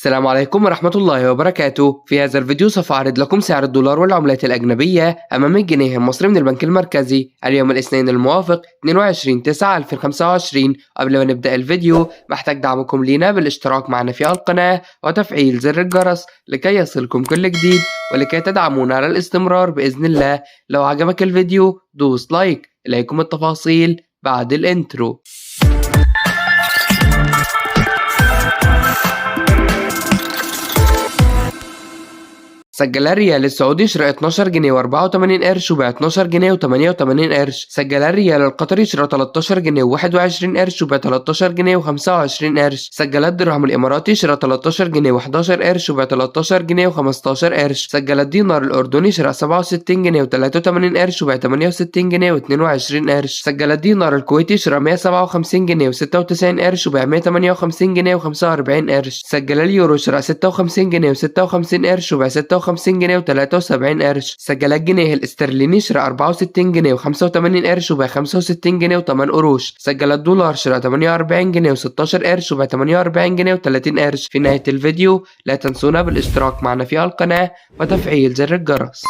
السلام عليكم ورحمة الله وبركاته. في هذا الفيديو سوف أعرض لكم سعر الدولار والعملات الأجنبية أمام الجنيه المصري من البنك المركزي اليوم الاثنين الموافق 22/9/2025. قبل ما نبدأ الفيديو محتاج دعمكم لينا بالاشتراك معنا في القناة وتفعيل زر الجرس لكي يصلكم كل جديد ولكي تدعمونا على الاستمرار بإذن الله. لو عجبك الفيديو دوس لايك. إليكم التفاصيل بعد الانترو. سجل الريال السعودي شراء 12 جنيه و84 قرش وبيع 12 جنيه و88 قرش. سجل الريال القطري شراء 13 جنيه و21 قرش وبيع 13 جنيه و25 قرش. سجل الدرهم الإماراتي شراء 13 جنيه و11 قرش وبيع 13 جنيه و15 قرش. سجل الدينار الأردني شراء 67 جنيه و83 قرش وبيع 68 جنيه و22 قرش. سجل الدينار الكويتي شراء 157 جنيه و96 قرش وبيع 158 جنيه و45 قرش. سجل اليورو شراء 56 جنيه و56 قرش وبيع 56 جنيه و73 قرش. سجل الجنيه الاسترليني شراء 64 جنيه و85 قرش وبيع 65 جنيه و8 قروش. سجل الدولار شراء 48 جنيه و16 قرش وبيع 48 جنيه و30 قرش. في نهاية الفيديو لا تنسونا بالاشتراك معنا في القناة وتفعيل زر الجرس.